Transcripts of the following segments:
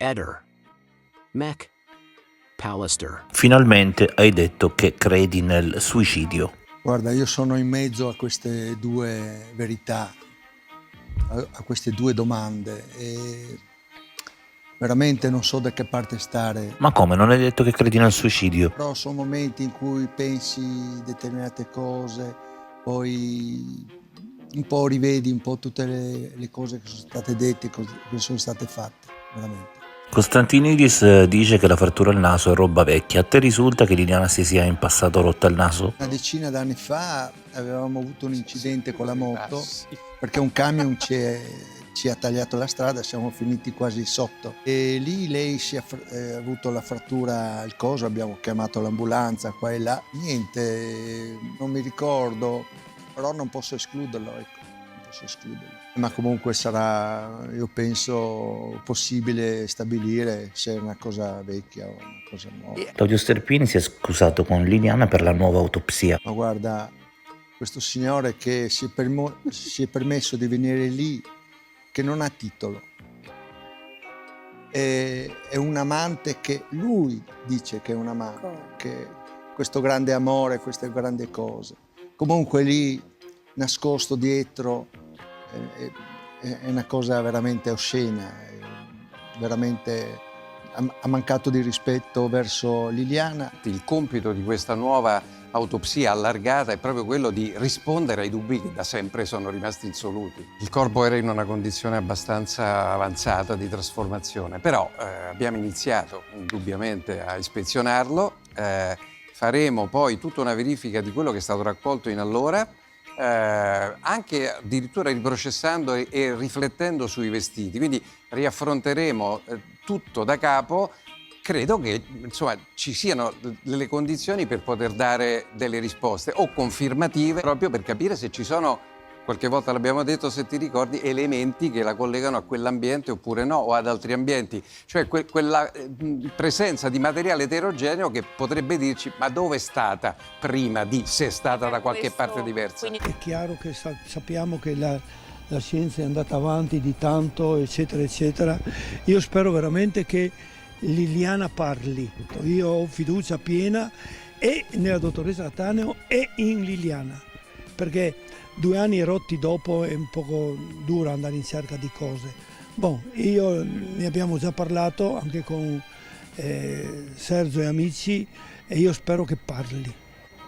Eder. Mech. Pallister. Finalmente hai detto che credi nel suicidio. Guarda, io sono in mezzo a queste due verità, a queste due domande e veramente non so da che parte stare. Ma come, non hai detto che credi nel suicidio? Però sono momenti in cui pensi determinate cose, poi un po' rivedi un po' tutte le cose che sono state dette, che sono state fatte, veramente. Costantinidis dice che la frattura al naso è roba vecchia. A te risulta che Liliana si sia in passato rotta il naso? Una decina d'anni fa avevamo avuto un incidente con la moto perché un camion ci ha tagliato la strada, siamo finiti quasi sotto e lì lei ha avuto la frattura al coso, abbiamo chiamato l'ambulanza qua e là, niente, non mi ricordo, però non posso escluderlo, ecco, non posso escluderlo. Ma comunque sarà, io penso, possibile stabilire se è una cosa vecchia o una cosa nuova. Claudio Sterpini si è scusato con Liliana per la nuova autopsia. Ma guarda, questo signore che si è permesso di venire lì, che non ha titolo, è un amante che lui dice che è un amante, che questo grande amore, queste grandi cose. Comunque lì, nascosto dietro, è una cosa veramente oscena, veramente ha mancato di rispetto verso Liliana. Il compito di questa nuova autopsia allargata è proprio quello di rispondere ai dubbi che da sempre sono rimasti insoluti. Il corpo era in una condizione abbastanza avanzata di trasformazione, però abbiamo iniziato indubbiamente a ispezionarlo, faremo poi tutta una verifica di quello che è stato raccolto in allora, anche addirittura riprocessando e riflettendo sui vestiti, quindi riaffronteremo tutto da capo. Credo che insomma ci siano delle condizioni per poter dare delle risposte o confermative, proprio per capire se ci sono, qualche volta l'abbiamo detto, se ti ricordi, elementi che la collegano a quell'ambiente oppure no, o ad altri ambienti, cioè quella presenza di materiale eterogeneo che potrebbe dirci ma dove è stata prima di, se è stata da qualche parte diversa. È chiaro che sappiamo che la scienza è andata avanti di tanto, eccetera, eccetera. Io spero veramente che Liliana parli. Io ho fiducia piena e nella dottoressa Lattaneo e in Liliana, perché 2 anni rotti dopo è un poco duro andare in cerca di cose. Ne abbiamo già parlato anche con Sergio e amici e io spero che parli.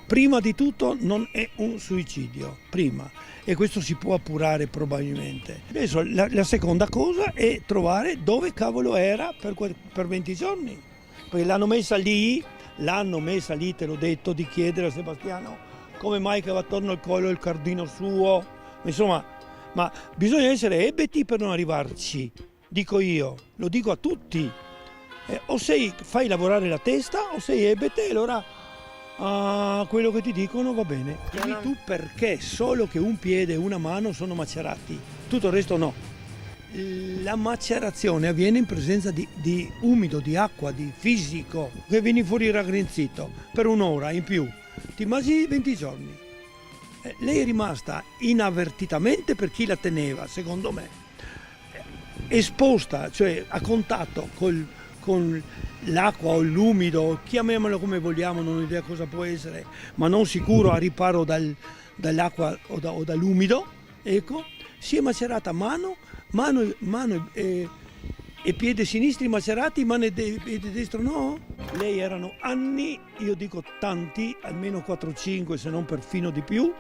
Prima di tutto non è un suicidio, prima, e questo si può appurare probabilmente. Adesso la seconda cosa è trovare dove cavolo era per 20 giorni, perché l'hanno messa lì, te l'ho detto, di chiedere a Sebastiano come mai che va attorno al collo il cardino suo, insomma, ma bisogna essere ebeti per non arrivarci, dico io, lo dico a tutti, o fai lavorare la testa o sei ebete e allora quello che ti dicono va bene. Dimmi tu perché solo che un piede e una mano sono macerati, tutto il resto no. La macerazione avviene in presenza di umido, di acqua, di fisico, che vieni fuori raggrinzito per un'ora in più. Ti immagini 20 giorni. Lei è rimasta inavvertitamente, per chi la teneva, secondo me, esposta, cioè a contatto con l'acqua o l'umido, chiamiamolo come vogliamo, non ho idea cosa può essere, ma non sicuro a riparo dall'acqua o dall'umido, ecco, si è macerata mano e piede sinistri macerati, mano e piede destro no? Lei erano anni, io dico tanti, almeno 4-5 se non perfino di più,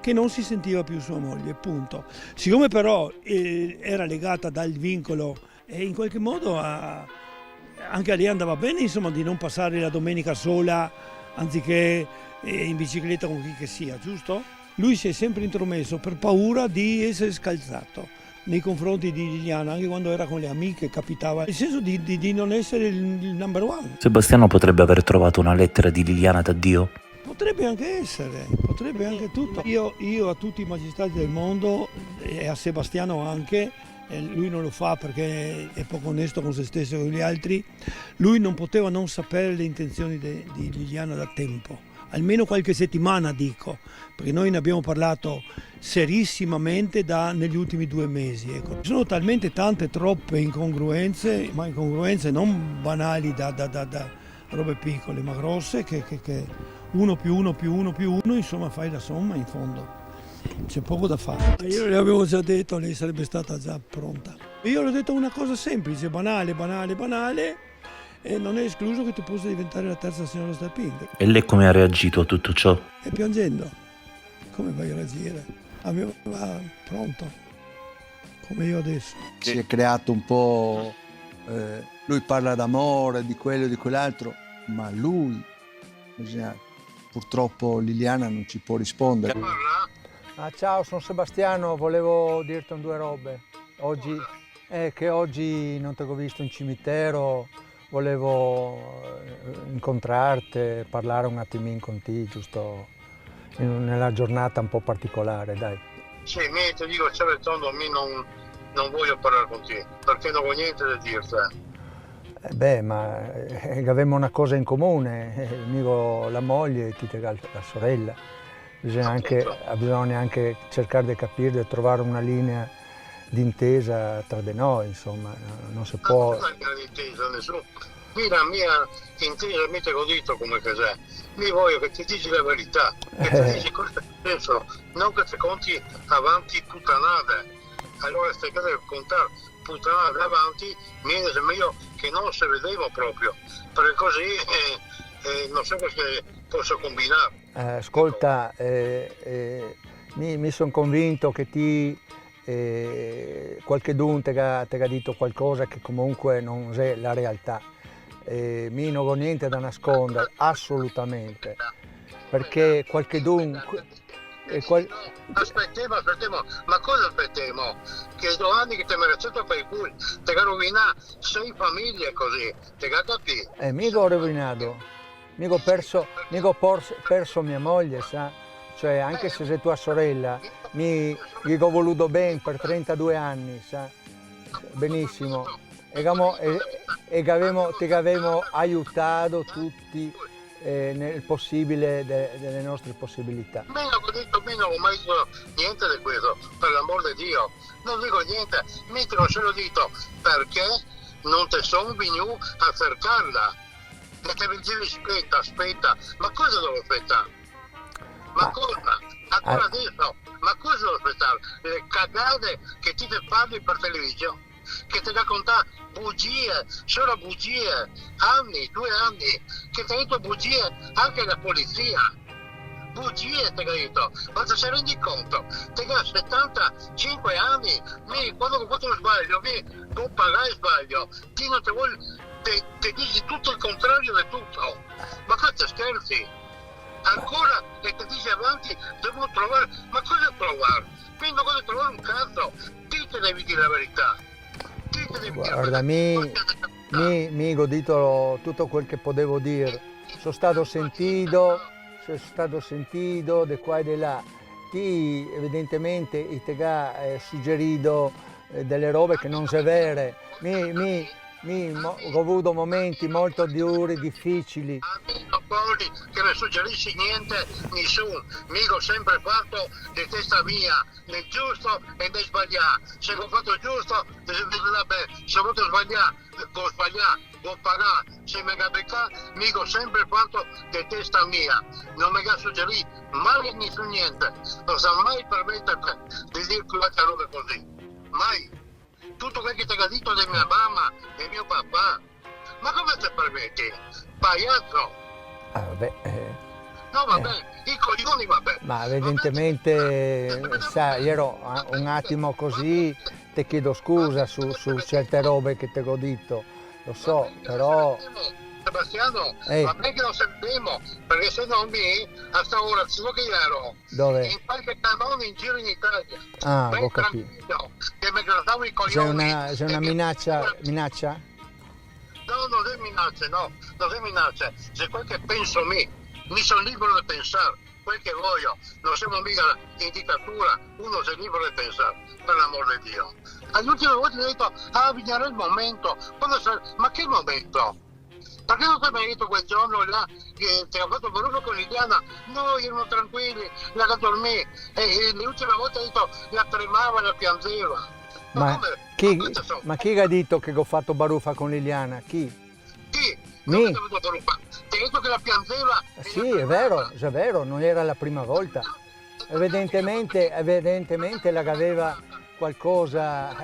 che non si sentiva più sua moglie, punto. Siccome però era legata dal vincolo e in qualche modo anche a lei andava bene, insomma, di non passare la domenica sola anziché in bicicletta con chi che sia, giusto? Lui si è sempre intromesso per paura di essere scalzato nei confronti di Liliana, anche quando era con le amiche capitava, nel senso di non essere il number one. Sebastiano potrebbe aver trovato una lettera di Liliana da Dio? Potrebbe anche essere, potrebbe anche tutto. Io a tutti i magistrati del mondo e a Sebastiano anche, lui non lo fa perché è poco onesto con se stesso e con gli altri, lui non poteva non sapere le intenzioni di Liliana da tempo, almeno qualche settimana dico, perché noi ne abbiamo parlato serissimamente negli ultimi 2 mesi. Ecco. Ci sono talmente tante, troppe incongruenze, ma incongruenze non banali da robe piccole, ma grosse, che 1 più 1 più 1 più 1, insomma fai la somma in fondo. C'è poco da fare. Io le avevo già detto, lei sarebbe stata già pronta. Io le ho detto una cosa semplice, banale, e non è escluso che tu possa diventare la terza signora Stepin. E lei come ha reagito a tutto ciò? E piangendo. Come vai a reagire? Aveva pronto, come io adesso. Si è creato un po', lui parla d'amore, di quello e di quell'altro, ma lui, purtroppo Liliana non ci può rispondere. Ciao, sono Sebastiano, volevo dirti 2 robe. Oggi, che oggi non ti ho visto in cimitero, volevo incontrarti, parlare un attimino con te, giusto nella giornata un po' particolare, dai. Sì, ti dico, c'è il tondo, non voglio parlare con te, perché non ho niente da dirti. Ma avevamo una cosa in comune, la moglie e la sorella. Bisogna anche cercare di capire, di trovare una linea d'intesa tra di noi, insomma, non si può... Non è una intesa, nessuno. Qui la mia intesa mi te l'ho detto come che è. Mi voglio che ti dici la verità, che ti dici cosa penso, non che ti conti avanti puttanate. Allora stai a contare puttanate avanti, meglio che non si vedevo proprio, perché così non so cosa posso combinare. Ascolta, mi sono convinto che qualcuno ti ha detto qualcosa che comunque non è la realtà. Mi non ho niente da nascondere, assolutamente, perché qualcuno... Aspettiamo, ma cosa aspettiamo? Che 2 anni che ti merecete per i cui, ti ha rovinato 6 famiglie così, ti ha capito? Mica ho rovinato, mica ho perso mia moglie, sa? Cioè, anche se sei tua sorella, mi ho voluto bene per 32 anni, sa? Benissimo. E ti avevamo aiutato tutti nel possibile delle nostre possibilità. Non ho mai detto niente di questo, per l'amor di Dio. Non dico niente, mi te lo solo detto perché non te sono venuto a cercarla. E te mi dici aspetta, ma cosa devo aspettare? Ma cosa? Ancora adesso? Ma cosa devo aspettare? Le cagate che ti parli per televisione? Che ti racconta bugie, solo bugie, 2 anni, che ti ha detto bugie anche la polizia, bugie ti ha detto, ma se si rendi conto, ti ha 75 anni, quando ho fatto lo sbaglio, non pagare sbaglio, ti non ti vuoi, ti dici tutto il contrario di tutto, ma cosa scherzi? Ancora che ti dici avanti, devo trovare, ma cosa trovare? Quindi non voglio trovare un cazzo, ti devi dire la verità. Guarda, mi ho godito tutto quel che potevo dire. Sono stato sentito di qua e di là. Ti evidentemente ti ha suggerito delle robe che non sono vere. Ho avuto momenti molto duri, difficili. Che non suggerisci niente, nessuno. Mi ho sempre fatto di testa mia, nel giusto e nel sbagliato. Se ho fatto giusto, se ho fatto sbagliato, devo pagare. Se mi ha beccato, mi ho sempre fatto di testa mia. Non mi ha suggerito mai nessuno niente. Non sa mai permettere di dire qualche roba così. Mai. Tutto quello che ti ha detto di mia mamma e mio papà. Ma come ti permetti? Pagliaccio! No, vabbè, i coglioni, vabbè. Ma evidentemente, sai, io ero un attimo così, ti chiedo scusa su certe robe che ti ho detto, lo so, però... Sebastiano, ma che non sappiamo, perché se no a sta ora, so che ero. Dove? In qualche cannone in giro in Italia. Ah, ho capito. Che mi grattavo i coglioni. C'è una minaccia? No, non è minaccia, c'è quel che penso me. Mi sono libero di pensare quel che voglio, non siamo mica in dittatura, uno è libero di pensare, per l'amor di Dio. All'ultima volta ho detto, bisognerà il momento, ma che momento? Perché non ti hai mai detto quel giorno là che ti ha fatto Barufa con Liliana? Noi erano tranquilli, la da dormire, e l'ultima volta ha detto la tremava, la piangeva. Ma chi ha detto che ho fatto Barufa con Liliana? Chi? Chi? Mi? Come ti ha fatto Barufa? Ti ha detto che la piangeva? E Sì, la tremava? è vero, non era la prima volta. Evidentemente la aveva qualcosa.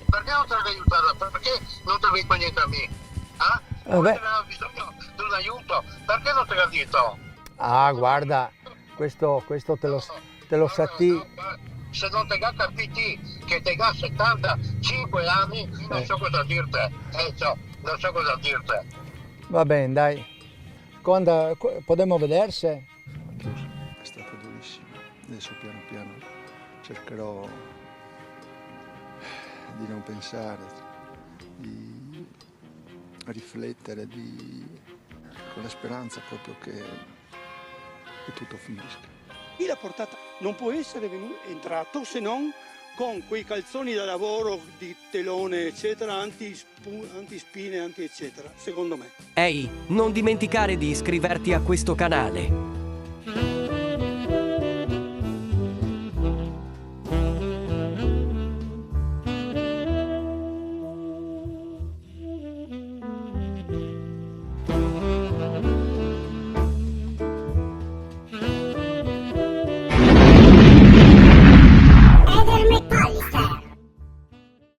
Perché non te l'avevi aiutata? Perché non ti avevi niente a me? Come aveva bisogno di un aiuto? Perché non te l'ha detto? Ah, guarda, questo te lo sa ti. Se non te l'ha capito che te l'ha 75 anni, non so cosa dirti. Non so cosa dirti. Va bene, dai. Quando potremmo vedersi? È stato durissimo. Adesso piano piano cercherò di non pensare, di riflettere, con la speranza proprio che tutto finisca. Chi l'ha portata non può essere entrato se non con quei calzoni da lavoro di telone eccetera, antispine, anti eccetera, secondo me. Ehi, non dimenticare di iscriverti a questo canale.